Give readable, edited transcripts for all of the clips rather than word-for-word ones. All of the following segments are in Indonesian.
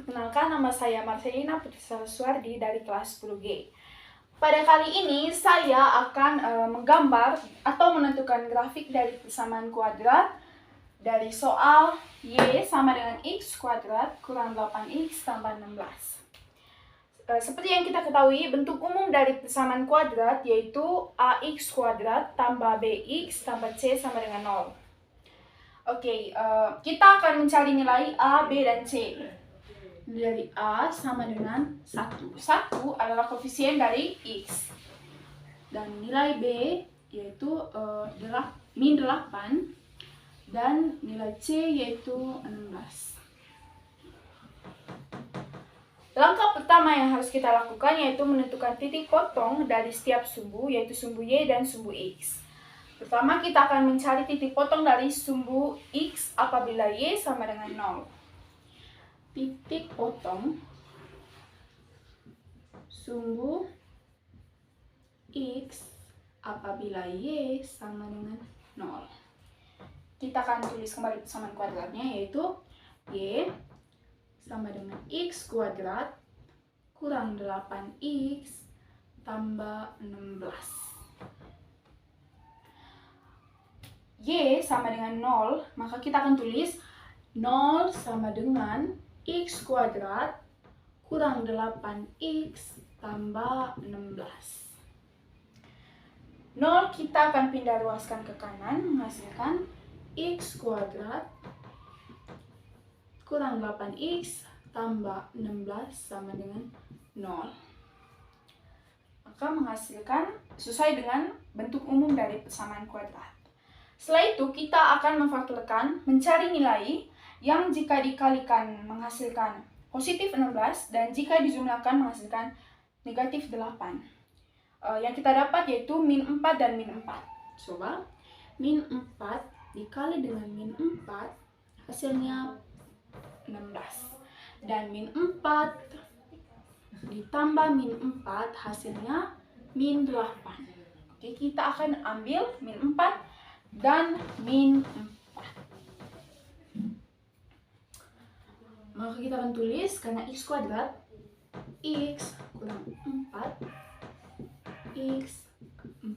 Perkenalkan, nama saya Marcelina Putrisa Suardi dari kelas 10G. Pada kali ini saya akan menggambar atau menentukan grafik dari persamaan kuadrat dari soal Y sama dengan X kuadrat kurang 8X tambah 16. Seperti yang kita ketahui, bentuk umum dari persamaan kuadrat yaitu AX kuadrat tambah BX tambah C sama dengan 0. Oke, kita akan mencari nilai A, B, dan C. Dari A sama dengan 1. 1 adalah koefisien dari X. Dan nilai B yaitu min 8. Dan nilai C yaitu 16. Langkah pertama yang harus kita lakukan yaitu menentukan titik potong dari setiap sumbu, yaitu sumbu Y dan sumbu X. Pertama, kita akan mencari titik potong dari sumbu X apabila Y sama dengan 0. Titik potong sumbu X apabila Y sama dengan 0. Kita akan tulis kembali persamaan kuadratnya, yaitu Y sama dengan X kuadrat kurang 8X tambah 16. Y sama dengan 0, maka kita akan tulis 0 sama dengan X kuadrat kurang 8X tambah 16. 0 kita akan pindah ruaskan ke kanan, menghasilkan X kuadrat kurang 8X tambah 16 sama dengan 0. Maka menghasilkan sesuai dengan bentuk umum dari persamaan kuadrat. Setelah itu, kita akan memfaktorkan, mencari nilai yang jika dikalikan menghasilkan positif 16 dan jika dijumlahkan menghasilkan negatif 8. Yang kita dapat yaitu min 4 dan min 4. Coba, min 4 dikali dengan min 4 hasilnya 16. Dan min 4 ditambah min 4 hasilnya min 8. Oke, kita akan ambil min 4 dan min 4. Maka kita akan tulis karena X kuadrat, X kurang 4, X 4.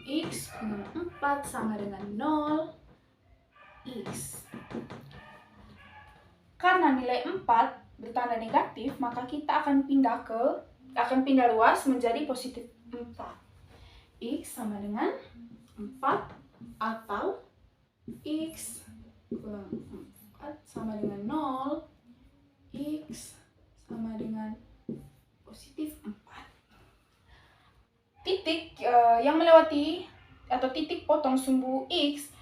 X kurang 4 sama dengan 0, X. Karena nilai 4 bertanda negatif, maka kita akan pindah luas menjadi positif 4. X sama dengan 4 atau X kurang 4 sama dengan 0, X sama dengan positif 4. Titik yang melewati atau titik potong sumbu X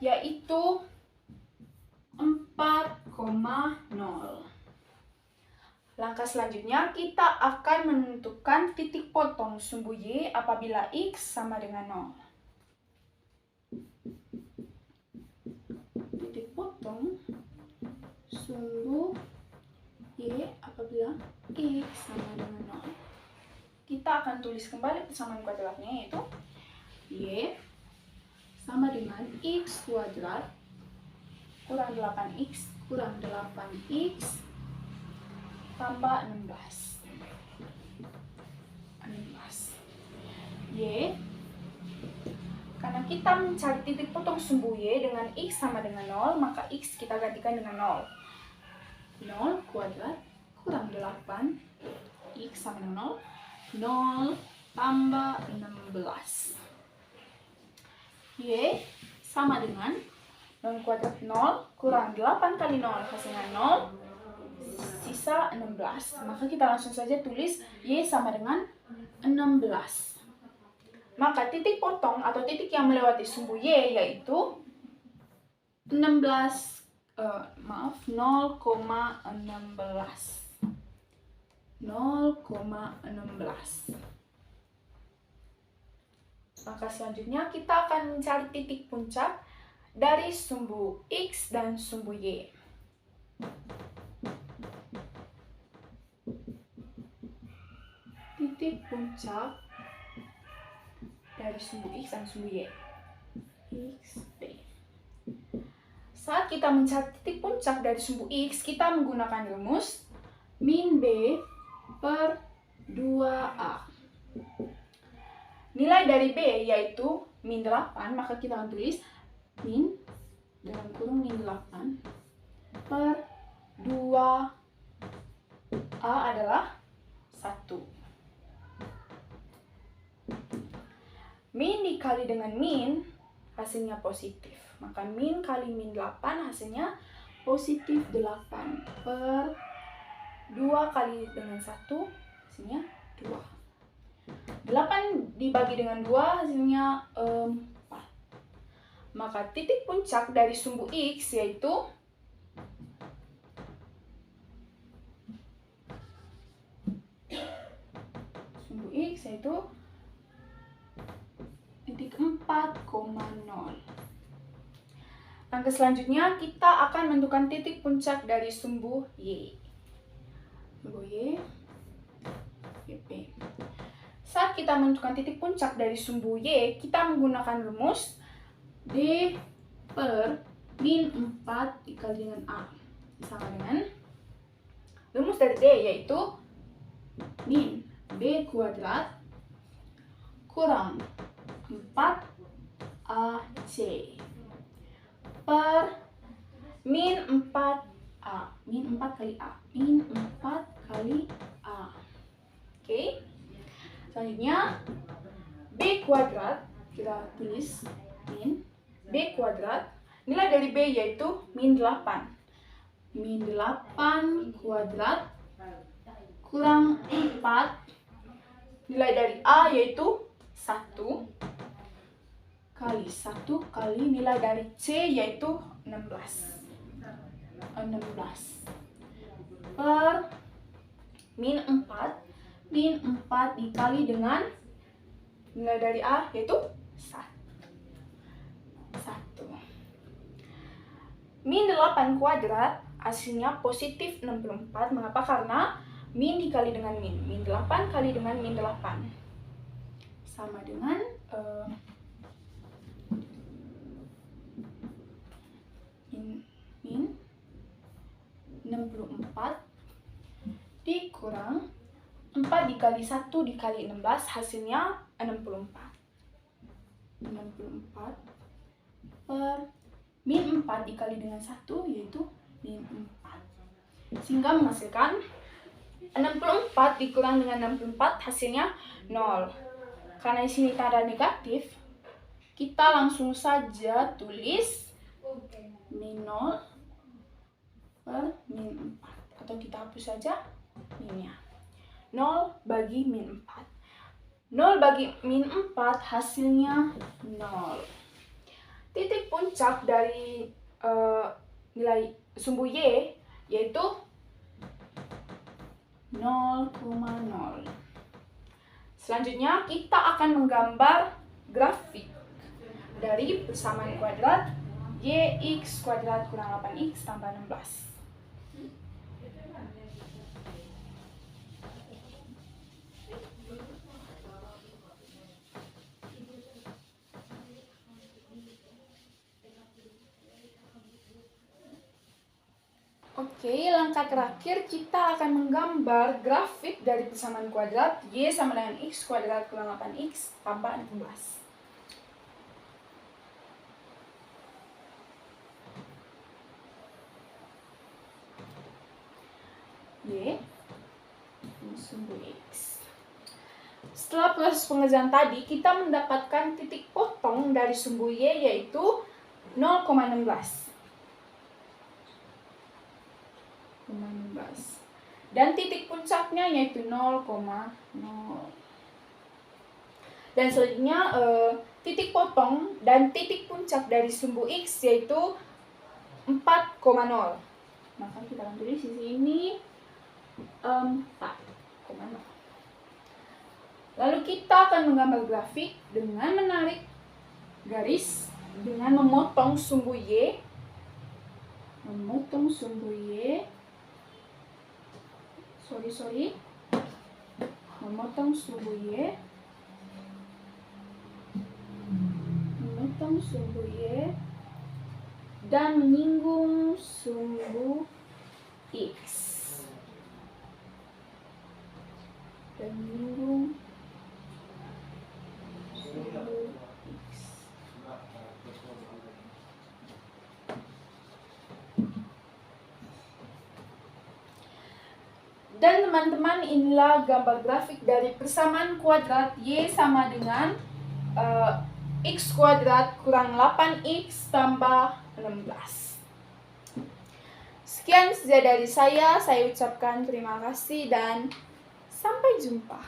yaitu 4,0. Langkah selanjutnya, kita akan menentukan titik potong sumbu Y apabila X sama dengan 0. Titik potong sumbu Y apabila X sama dengan 0. Kita akan tulis kembali persamaan kuadratnya, yaitu Y sama dengan X kuadrat kurang 8X kurang 8X tambah 16. Y, karena kita mencari titik potong sumbu Y dengan X sama dengan 0, maka X kita gantikan dengan 0. 0 kuadrat kurang 8, X sama dengan 0, 0 tambah 16. Y sama dengan 0 kuadrat 0 kurang 8 kali 0 hasilnya 0, sisa 16. Maka kita langsung saja tulis Y sama dengan 16. Maka titik potong atau titik yang melewati sumbu Y yaitu 0,16. Maka selanjutnya kita akan mencari titik puncak dari sumbu X dan sumbu Y. Titik puncak dari sumbu X dan sumbu Y. X, B. Saat kita mencari titik puncak dari sumbu X, kita menggunakan rumus min B per 2A. Nilai dari B yaitu min 8, maka kita akan tulis min dalam kurung min 8 per 2A adalah 1. Min dikali dengan min hasilnya positif. Maka min kali min 8 hasilnya positif 8 per 2 kali dengan 1 hasilnya 2. 8 dibagi dengan 2 hasilnya 4. Maka titik puncak dari sumbu X yaitu titik 4,0. Langkah selanjutnya kita akan menentukan titik puncak dari sumbu Y. Sumbu Y, YP. Saat kita menentukan titik puncak dari sumbu Y, kita menggunakan rumus D per min 4 dikali dengan A. Sama dengan rumus dari D yaitu min B kuadrat kurang 4AC per min 4A. Min 4 kali A. Min 4 kali A. Oke. Selanjutnya B kuadrat, kita tulis min B kuadrat. Nilai dari B yaitu min 8. Min 8 kuadrat kurang 4. Nilai dari A yaitu 1 kali 1 kali nilai dari C yaitu 16 per min 4. Min 4 dikali dengan nilai dari A yaitu 1. Min 8 kuadrat hasilnya positif 64. Mengapa? Karena min dikali dengan min. Min 8 kali dengan min 8 sama dengan min 64 dikurang 4 dikali 1 dikali 16 hasilnya 64 per min 4 dikali dengan 1 yaitu min 4, sehingga menghasilkan 64 dikurang dengan 64 hasilnya 0. Karena di sini tanda negatif, kita langsung saja tulis min 0 per min 4, atau kita hapus saja minnya. 0 bagi min 4. 0 bagi min 4 hasilnya 0. Titik puncak dari nilai sumbu Y yaitu 0,0. Selanjutnya kita akan menggambar grafik dari persamaan kuadrat YX kuadrat kurang 8X tambah 16. Oke, langkah terakhir kita akan menggambar grafik dari persamaan kuadrat Y sama dengan X kuadrat kurang 8X tambah 16. Y sumbu X. Setelah proses pengerjaan tadi, kita mendapatkan titik potong dari sumbu Y yaitu 0,16. Dan titik puncaknya yaitu 0,0. Dan selanjutnya titik potong dan titik puncak dari sumbu X yaitu 4,0. Maka kita akan tulis di sini 4,0. Lalu kita akan menggambar grafik dengan menarik garis dengan memotong sumbu Y. Memotong sumbu Y. Memotong sumbu Y. Memotong sumbu Y dan menyinggung sumbu X. Dan menyinggung sumbu X. Dan teman-teman, inilah gambar grafik dari persamaan kuadrat Y sama dengan X kuadrat kurang 8X tambah 16. Sekian saja dari saya ucapkan terima kasih dan sampai jumpa.